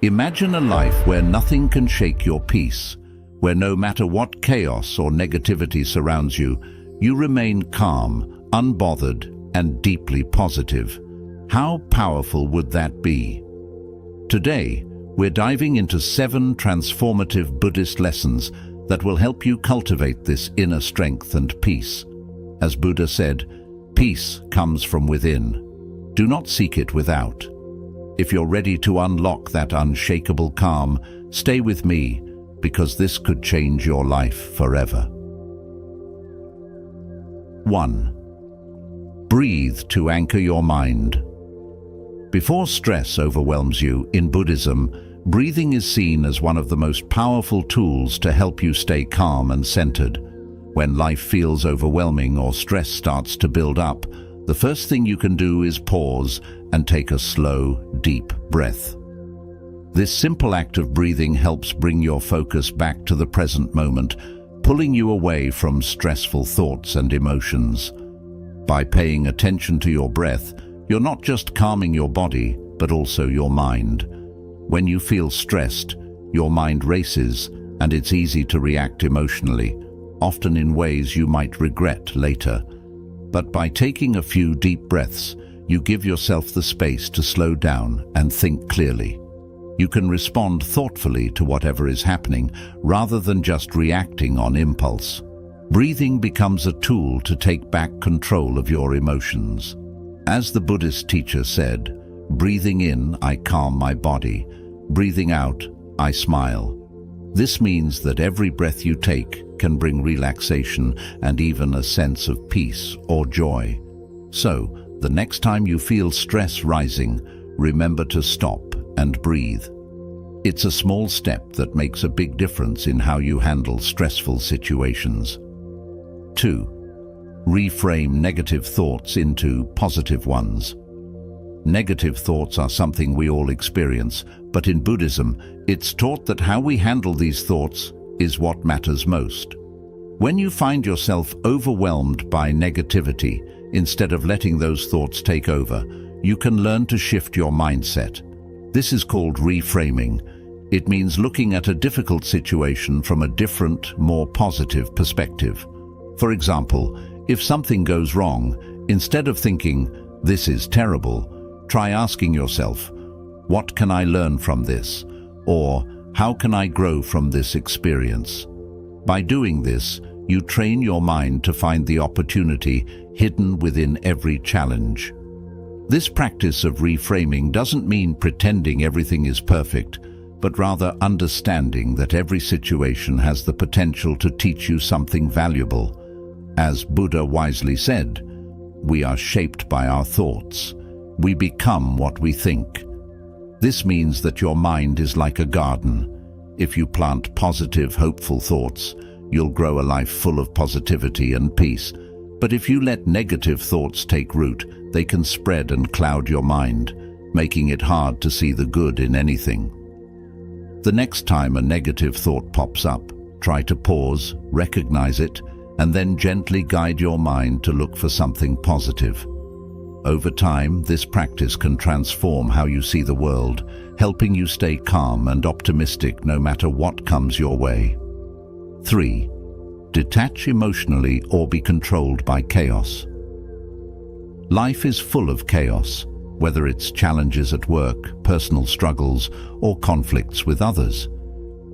Imagine a life where nothing can shake your peace, where no matter what chaos or negativity surrounds you, you remain calm, unbothered, and deeply positive. How powerful would that be? Today, we're diving into 7 transformative Buddhist lessons that will help you cultivate this inner strength and peace. As Buddha said, peace comes from within. Do not seek it without. If you're ready to unlock that unshakable calm, stay with me, because this could change your life forever. 1. Breathe to anchor your mind. Before stress overwhelms you, in Buddhism, breathing is seen as one of the most powerful tools to help you stay calm and centered. When life feels overwhelming or stress starts to build up, the first thing you can do is pause and take a slow, deep breath. This simple act of breathing helps bring your focus back to the present moment, pulling you away from stressful thoughts and emotions. By paying attention to your breath, you're not just calming your body, but also your mind. When you feel stressed, your mind races, and it's easy to react emotionally, often in ways you might regret later. But by taking a few deep breaths, you give yourself the space to slow down and think clearly. You can respond thoughtfully to whatever is happening, rather than just reacting on impulse. Breathing becomes a tool to take back control of your emotions. As the Buddhist teacher said, breathing in, I calm my body. Breathing out, I smile. This means that every breath you take can bring relaxation and even a sense of peace or joy. So, the next time you feel stress rising, remember to stop and breathe. It's a small step that makes a big difference in how you handle stressful situations. 2. Reframe negative thoughts into positive ones. Negative thoughts are something we all experience, but in Buddhism, it's taught that how we handle these thoughts is what matters most. When you find yourself overwhelmed by negativity, instead of letting those thoughts take over, you can learn to shift your mindset. This is called reframing. It means looking at a difficult situation from a different, more positive perspective. For example, if something goes wrong, instead of thinking, "This is terrible," try asking yourself, "What can I learn from this?" Or, "How can I grow from this experience?" By doing this, you train your mind to find the opportunity hidden within every challenge. This practice of reframing doesn't mean pretending everything is perfect, but rather understanding that every situation has the potential to teach you something valuable. As Buddha wisely said, we are shaped by our thoughts. We become what we think. This means that your mind is like a garden. If you plant positive, hopeful thoughts, you'll grow a life full of positivity and peace. But if you let negative thoughts take root, they can spread and cloud your mind, making it hard to see the good in anything. The next time a negative thought pops up, try to pause, recognize it, and then gently guide your mind to look for something positive. Over time, this practice can transform how you see the world, helping you stay calm and optimistic no matter what comes your way. 3. Detach emotionally or be controlled by chaos. Life is full of chaos, whether it's challenges at work, personal struggles, or conflicts with others.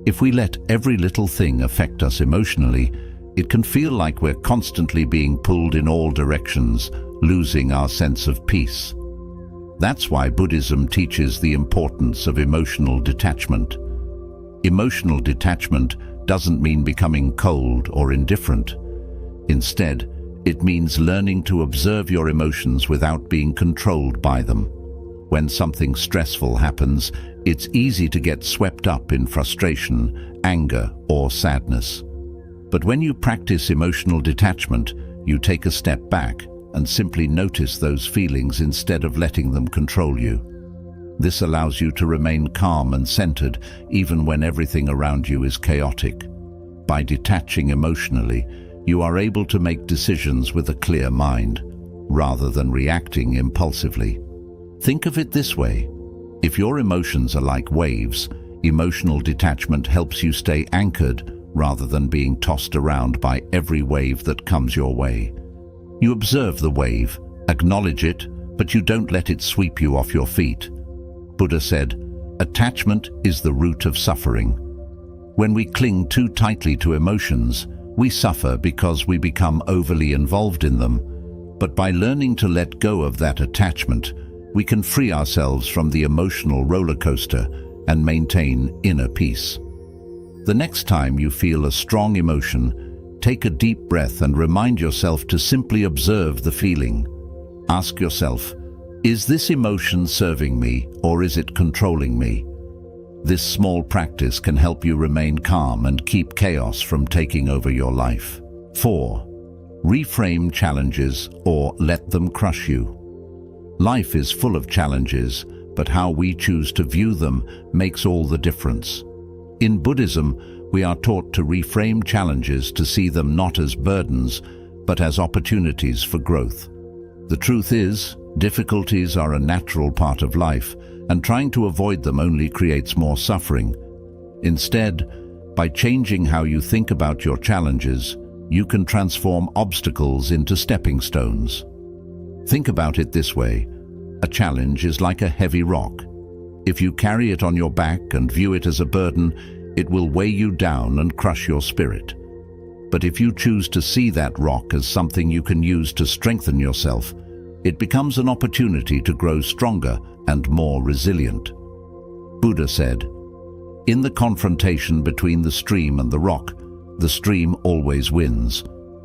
If we let every little thing affect us emotionally, it can feel like we're constantly being pulled in all directions, losing our sense of peace. That's why Buddhism teaches the importance of emotional detachment. Emotional detachment doesn't mean becoming cold or indifferent. Instead, it means learning to observe your emotions without being controlled by them. When something stressful happens, it's easy to get swept up in frustration, anger, or sadness. But when you practice emotional detachment, you take a step back and simply notice those feelings instead of letting them control you. This allows you to remain calm and centered even when everything around you is chaotic. By detaching emotionally, you are able to make decisions with a clear mind, rather than reacting impulsively. Think of it this way. If your emotions are like waves, emotional detachment helps you stay anchored rather than being tossed around by every wave that comes your way. You observe the wave, acknowledge it, but you don't let it sweep you off your feet. Buddha said, "Attachment is the root of suffering." When we cling too tightly to emotions, we suffer because we become overly involved in them. But by learning to let go of that attachment, we can free ourselves from the emotional roller coaster and maintain inner peace. The next time you feel a strong emotion, take a deep breath and remind yourself to simply observe the feeling. Ask yourself, is this emotion serving me or is it controlling me? This small practice can help you remain calm and keep chaos from taking over your life. 4. Reframe challenges or let them crush you. Life is full of challenges, but how we choose to view them makes all the difference. In Buddhism, we are taught to reframe challenges to see them not as burdens, but as opportunities for growth. The truth is, difficulties are a natural part of life, and trying to avoid them only creates more suffering. Instead, by changing how you think about your challenges, you can transform obstacles into stepping stones. Think about it this way: a challenge is like a heavy rock. If you carry it on your back and view it as a burden, it will weigh you down and crush your spirit. But if you choose to see that rock as something you can use to strengthen yourself, it becomes an opportunity to grow stronger and more resilient. Buddha said, "In the confrontation between the stream and the rock, the stream always wins,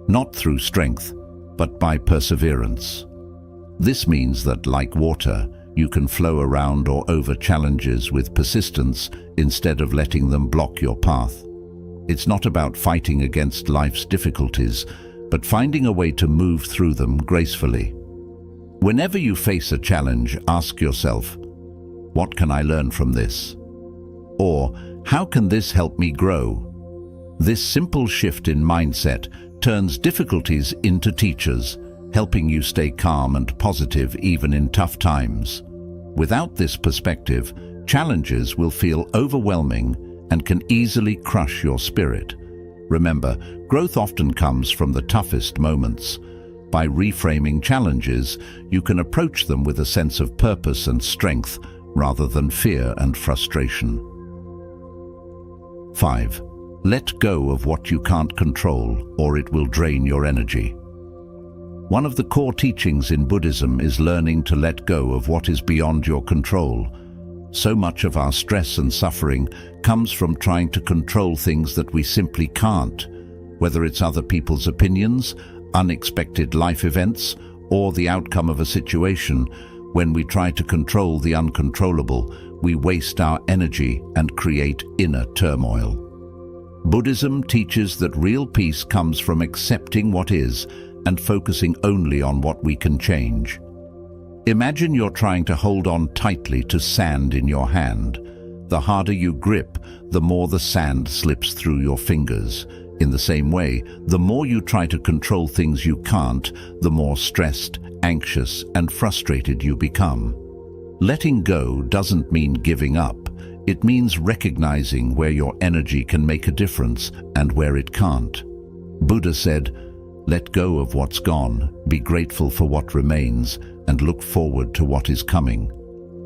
not through strength, but by perseverance." This means that, like water, you can flow around or over challenges with persistence instead of letting them block your path. It's not about fighting against life's difficulties, but finding a way to move through them gracefully. Whenever you face a challenge, ask yourself, what can I learn from this? Or, how can this help me grow? This simple shift in mindset turns difficulties into teachers, helping you stay calm and positive even in tough times. Without this perspective, challenges will feel overwhelming and can easily crush your spirit. Remember, growth often comes from the toughest moments. By reframing challenges, you can approach them with a sense of purpose and strength rather than fear and frustration. 5. Let go of what you can't control, or it will drain your energy. One of the core teachings in Buddhism is learning to let go of what is beyond your control. So much of our stress and suffering comes from trying to control things that we simply can't, whether it's other people's opinions, unexpected life events, or the outcome of a situation. When we try to control the uncontrollable, we waste our energy and create inner turmoil. Buddhism teaches that real peace comes from accepting what is and focusing only on what we can change. Imagine you're trying to hold on tightly to sand in your hand. The harder you grip, the more the sand slips through your fingers. In the same way, the more you try to control things you can't, the more stressed, anxious, and frustrated you become. Letting go doesn't mean giving up. It means recognizing where your energy can make a difference and where it can't. Buddha said, "Let go of what's gone, be grateful for what remains, and look forward to what is coming."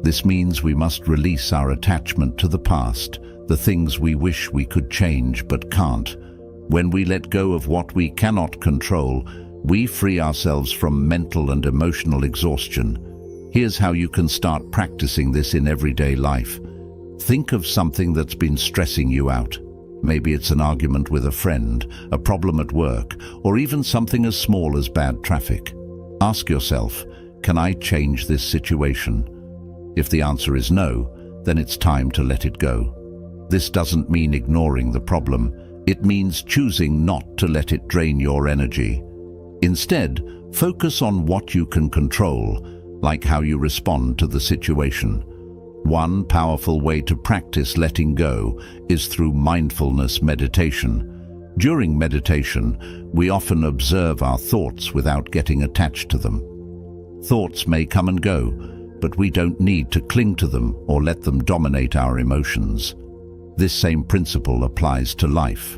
This means we must release our attachment to the past, the things we wish we could change but can't. When we let go of what we cannot control, we free ourselves from mental and emotional exhaustion. Here's how you can start practicing this in everyday life. Think of something that's been stressing you out. Maybe it's an argument with a friend, a problem at work, or even something as small as bad traffic. Ask yourself, can I change this situation? If the answer is no, then it's time to let it go. This doesn't mean ignoring the problem. It means choosing not to let it drain your energy. Instead, focus on what you can control, like how you respond to the situation. One powerful way to practice letting go is through mindfulness meditation. During meditation, we often observe our thoughts without getting attached to them. Thoughts may come and go, but we don't need to cling to them or let them dominate our emotions. This same principle applies to life.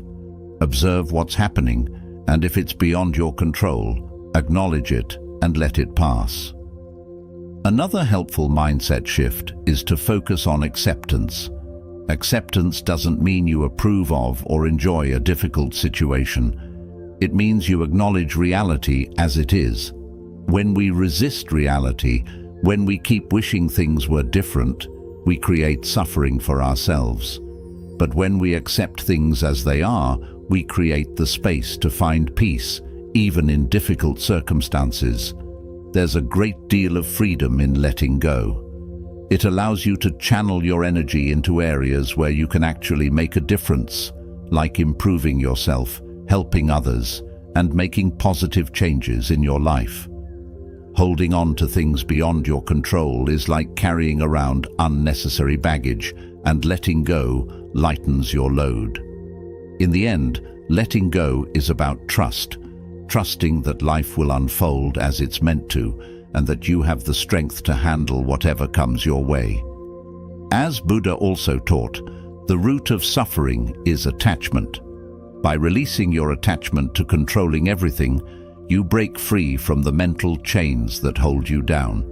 Observe what's happening, and if it's beyond your control, acknowledge it and let it pass. Another helpful mindset shift is to focus on acceptance. Acceptance doesn't mean you approve of or enjoy a difficult situation. It means you acknowledge reality as it is. When we resist reality, when we keep wishing things were different, we create suffering for ourselves. But when we accept things as they are, we create the space to find peace, even in difficult circumstances. There's a great deal of freedom in letting go. It allows you to channel your energy into areas where you can actually make a difference, like improving yourself, helping others, and making positive changes in your life. Holding on to things beyond your control is like carrying around unnecessary baggage, and letting go lightens your load. In the end, letting go is about trust, trusting that life will unfold as it's meant to, and that you have the strength to handle whatever comes your way. As Buddha also taught, the root of suffering is attachment. By releasing your attachment to controlling everything, you break free from the mental chains that hold you down.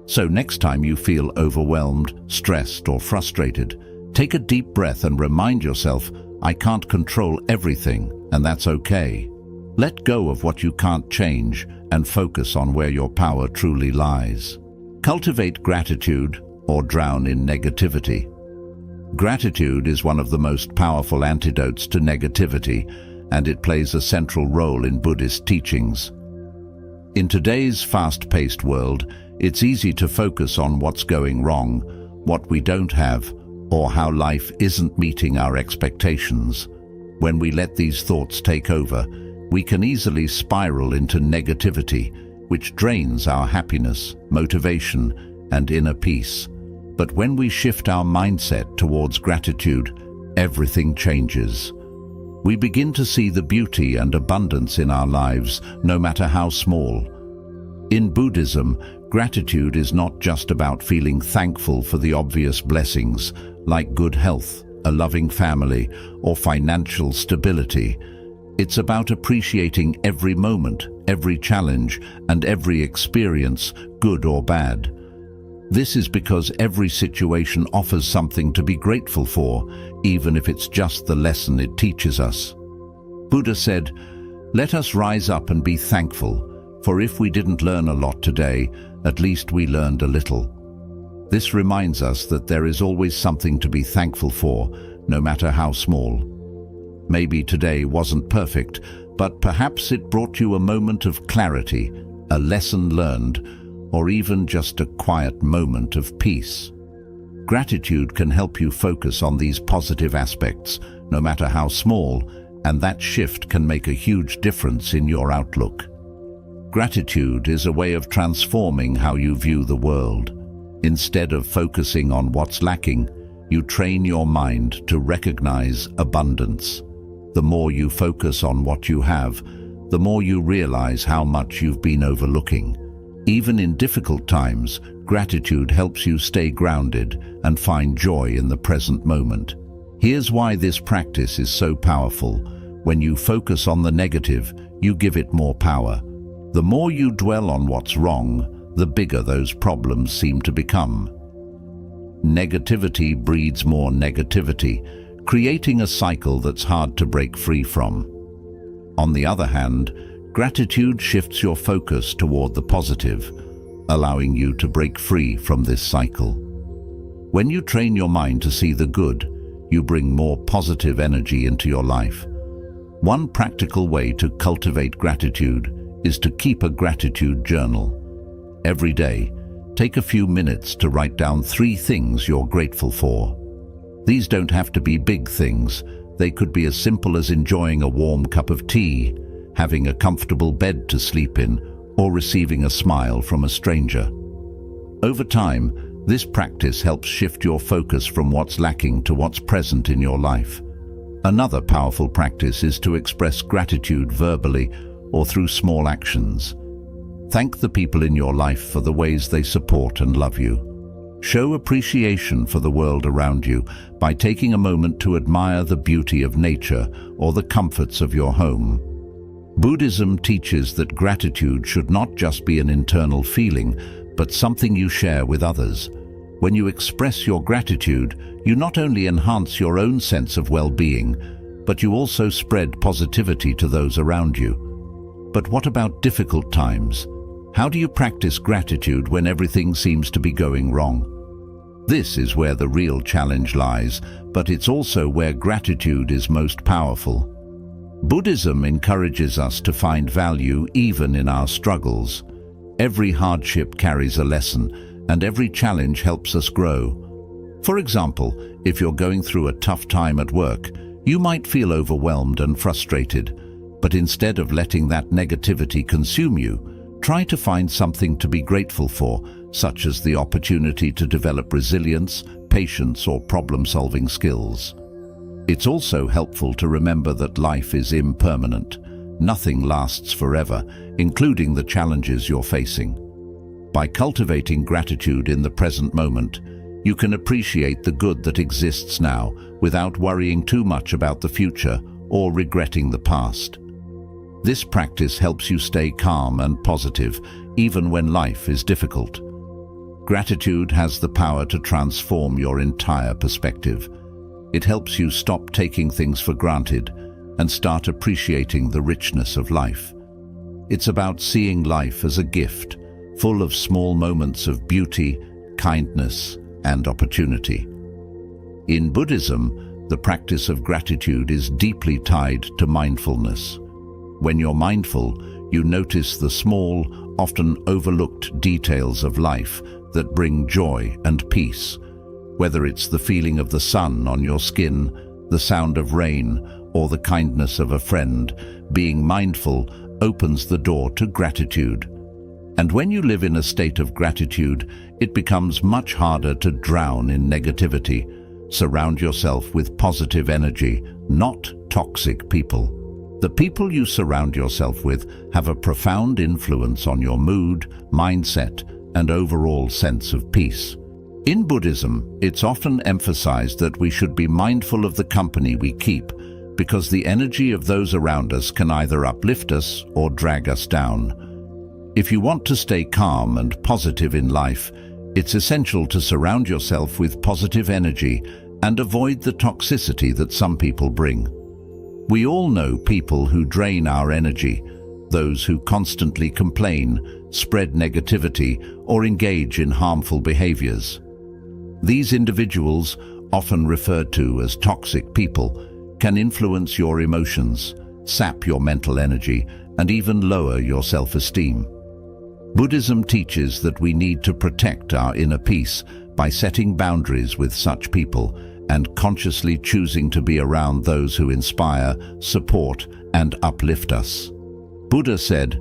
So next time you feel overwhelmed, stressed, or frustrated, take a deep breath and remind yourself, I can't control everything, and that's okay. Let go of what you can't change and focus on where your power truly lies. Cultivate gratitude or drown in negativity. Gratitude is one of the most powerful antidotes to negativity, and it plays a central role in Buddhist teachings. In today's fast-paced world, it's easy to focus on what's going wrong, what we don't have, or how life isn't meeting our expectations. When we let these thoughts take over, we can easily spiral into negativity, which drains our happiness, motivation, and inner peace. But when we shift our mindset towards gratitude, everything changes. We begin to see the beauty and abundance in our lives, no matter how small. In Buddhism, gratitude is not just about feeling thankful for the obvious blessings, like good health, a loving family, or financial stability. It's about appreciating every moment, every challenge, and every experience, good or bad. This is because every situation offers something to be grateful for, even if it's just the lesson it teaches us. Buddha said, "Let us rise up and be thankful, for if we didn't learn a lot today, at least we learned a little." This reminds us that there is always something to be thankful for, no matter how small. Maybe today wasn't perfect, but perhaps it brought you a moment of clarity, a lesson learned, or even just a quiet moment of peace. Gratitude can help you focus on these positive aspects, no matter how small, and that shift can make a huge difference in your outlook. Gratitude is a way of transforming how you view the world. Instead of focusing on what's lacking, you train your mind to recognize abundance. The more you focus on what you have, the more you realize how much you've been overlooking. Even in difficult times, gratitude helps you stay grounded and find joy in the present moment. Here's why this practice is so powerful. When you focus on the negative, you give it more power. The more you dwell on what's wrong, the bigger those problems seem to become. Negativity breeds more negativity, creating a cycle that's hard to break free from. On the other hand, gratitude shifts your focus toward the positive, allowing you to break free from this cycle. When you train your mind to see the good, you bring more positive energy into your life. One practical way to cultivate gratitude is to keep a gratitude journal. Every day, take a few minutes to write down 3 things you're grateful for. These don't have to be big things. They could be as simple as enjoying a warm cup of tea, having a comfortable bed to sleep in, or receiving a smile from a stranger. Over time, this practice helps shift your focus from what's lacking to what's present in your life. Another powerful practice is to express gratitude verbally or through small actions. Thank the people in your life for the ways they support and love you. Show appreciation for the world around you by taking a moment to admire the beauty of nature or the comforts of your home. Buddhism teaches that gratitude should not just be an internal feeling, but something you share with others. When you express your gratitude, you not only enhance your own sense of well-being, but you also spread positivity to those around you. But what about difficult times? How do you practice gratitude when everything seems to be going wrong? This is where the real challenge lies, but it's also where gratitude is most powerful. Buddhism encourages us to find value even in our struggles. Every hardship carries a lesson, and every challenge helps us grow. For example, if you're going through a tough time at work, you might feel overwhelmed and frustrated, but instead of letting that negativity consume you, try to find something to be grateful for, such as the opportunity to develop resilience, patience, or problem-solving skills. It's also helpful to remember that life is impermanent. Nothing lasts forever, including the challenges you're facing. By cultivating gratitude in the present moment, you can appreciate the good that exists now without worrying too much about the future or regretting the past. This practice helps you stay calm and positive, even when life is difficult. Gratitude has the power to transform your entire perspective. It helps you stop taking things for granted and start appreciating the richness of life. It's about seeing life as a gift, full of small moments of beauty, kindness, and opportunity. In Buddhism, the practice of gratitude is deeply tied to mindfulness. When you're mindful, you notice the small, often overlooked details of life that bring joy and peace. Whether it's the feeling of the sun on your skin, the sound of rain, or the kindness of a friend, being mindful opens the door to gratitude. And when you live in a state of gratitude, it becomes much harder to drown in negativity. Surround yourself with positive energy, not toxic people. The people you surround yourself with have a profound influence on your mood, mindset, and overall sense of peace. In Buddhism, it's often emphasized that we should be mindful of the company we keep, because the energy of those around us can either uplift us or drag us down. If you want to stay calm and positive in life, it's essential to surround yourself with positive energy and avoid the toxicity that some people bring. We all know people who drain our energy, those who constantly complain, spread negativity, or engage in harmful behaviors. These individuals, often referred to as toxic people, can influence your emotions, sap your mental energy, and even lower your self-esteem. Buddhism teaches that we need to protect our inner peace by setting boundaries with such people and consciously choosing to be around those who inspire, support, and uplift us. Buddha said,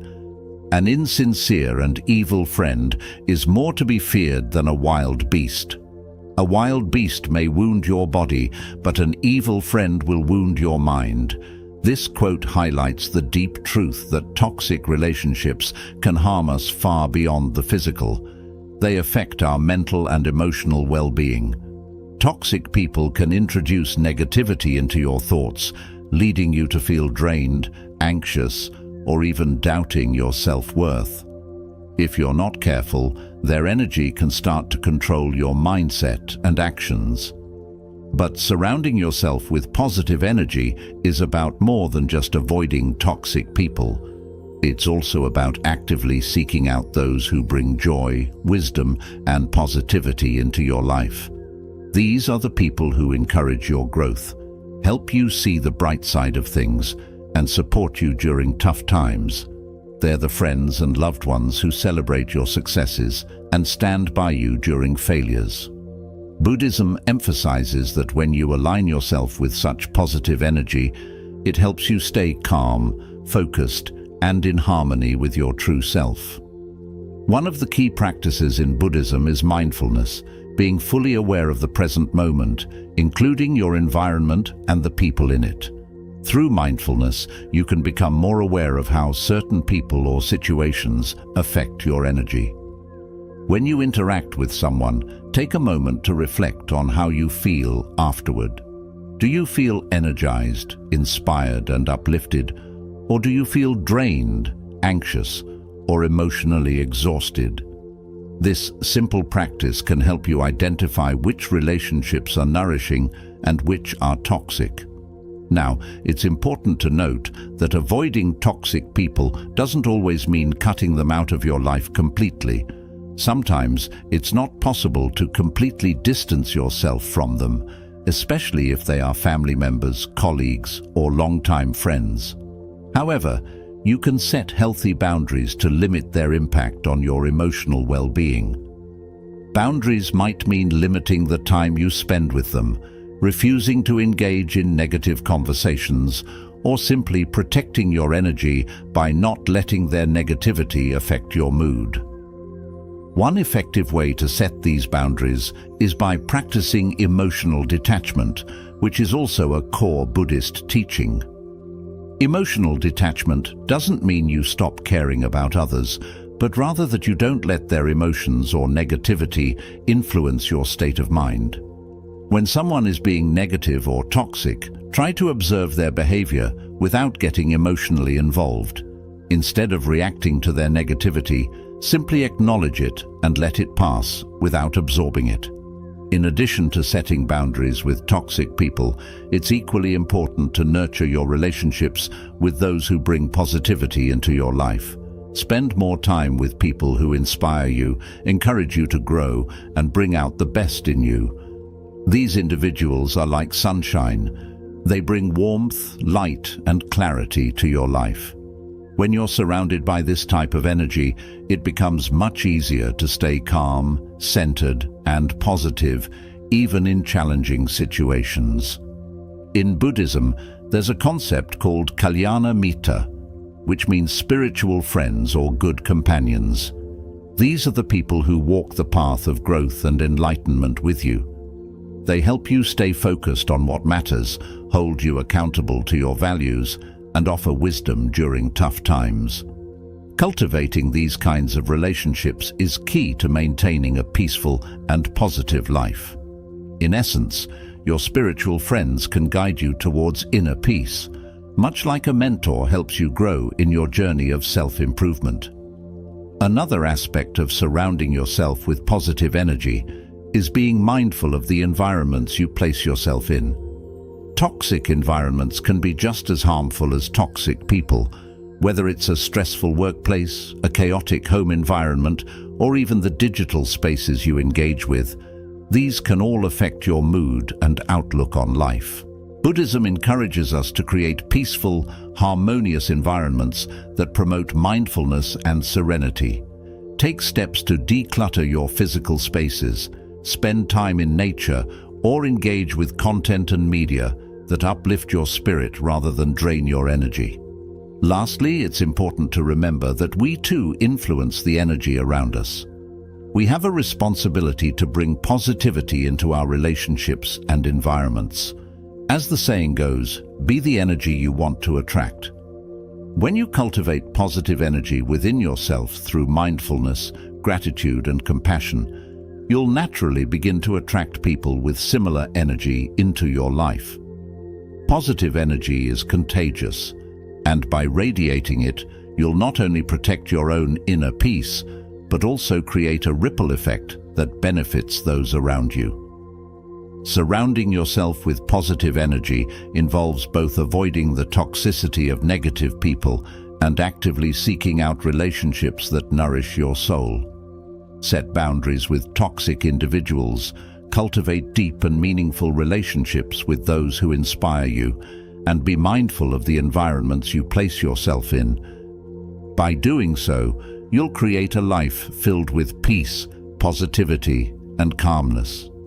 "An insincere and evil friend is more to be feared than a wild beast. A wild beast may wound your body, but an evil friend will wound your mind." This quote highlights the deep truth that toxic relationships can harm us far beyond the physical. They affect our mental and emotional well-being. Toxic people can introduce negativity into your thoughts, leading you to feel drained, anxious, or even doubting your self-worth. If you're not careful, their energy can start to control your mindset and actions. But surrounding yourself with positive energy is about more than just avoiding toxic people. It's also about actively seeking out those who bring joy, wisdom, and positivity into your life. These are the people who encourage your growth, help you see the bright side of things, and support you during tough times. They're the friends and loved ones who celebrate your successes and stand by you during failures. Buddhism emphasizes that when you align yourself with such positive energy, it helps you stay calm, focused, and in harmony with your true self. One of the key practices in Buddhism is mindfulness, being fully aware of the present moment, including your environment and the people in it. Through mindfulness, you can become more aware of how certain people or situations affect your energy. When you interact with someone, take a moment to reflect on how you feel afterward. Do you feel energized, inspired, and uplifted, or do you feel drained, anxious, or emotionally exhausted? This simple practice can help you identify which relationships are nourishing and which are toxic. Now, it's important to note that avoiding toxic people doesn't always mean cutting them out of your life completely. Sometimes it's not possible to completely distance yourself from them, especially if they are family members, colleagues, or longtime friends. However, you can set healthy boundaries to limit their impact on your emotional well-being. Boundaries might mean limiting the time you spend with them, refusing to engage in negative conversations, or simply protecting your energy by not letting their negativity affect your mood. One effective way to set these boundaries is by practicing emotional detachment, which is also a core Buddhist teaching. Emotional detachment doesn't mean you stop caring about others, but rather that you don't let their emotions or negativity influence your state of mind. When someone is being negative or toxic, try to observe their behavior without getting emotionally involved. Instead of reacting to their negativity, simply acknowledge it and let it pass without absorbing it. In addition to setting boundaries with toxic people, it's equally important to nurture your relationships with those who bring positivity into your life. Spend more time with people who inspire you, encourage you to grow, and bring out the best in you. These individuals are like sunshine. They bring warmth, light, and clarity to your life. When you're surrounded by this type of energy, it becomes much easier to stay calm, centered, and positive, even in challenging situations. In Buddhism, there's a concept called kalyana mita, which means spiritual friends or good companions. These are the people who walk the path of growth and enlightenment with you. They help you stay focused on what matters, hold you accountable to your values, and offer wisdom during tough times. Cultivating these kinds of relationships is key to maintaining a peaceful and positive life. In essence, your spiritual friends can guide you towards inner peace, much like a mentor helps you grow in your journey of self-improvement. Another aspect of surrounding yourself with positive energy is being mindful of the environments you place yourself in. Toxic environments can be just as harmful as toxic people, whether it's a stressful workplace, a chaotic home environment, or even the digital spaces you engage with. These can all affect your mood and outlook on life. Buddhism encourages us to create peaceful, harmonious environments that promote mindfulness and serenity. Take steps to declutter your physical spaces, spend time in nature, or engage with content and media that uplift your spirit rather than drain your energy. Lastly, it's important to remember that we too influence the energy around us. We have a responsibility to bring positivity into our relationships and environments. As the saying goes, be the energy you want to attract. When you cultivate positive energy within yourself through mindfulness, gratitude, and compassion, you'll naturally begin to attract people with similar energy into your life. Positive energy is contagious, and by radiating it, you'll not only protect your own inner peace, but also create a ripple effect that benefits those around you. Surrounding yourself with positive energy involves both avoiding the toxicity of negative people and actively seeking out relationships that nourish your soul. Set boundaries with toxic individuals, cultivate deep and meaningful relationships with those who inspire you, and be mindful of the environments you place yourself in. By doing so, you'll create a life filled with peace, positivity, and calmness.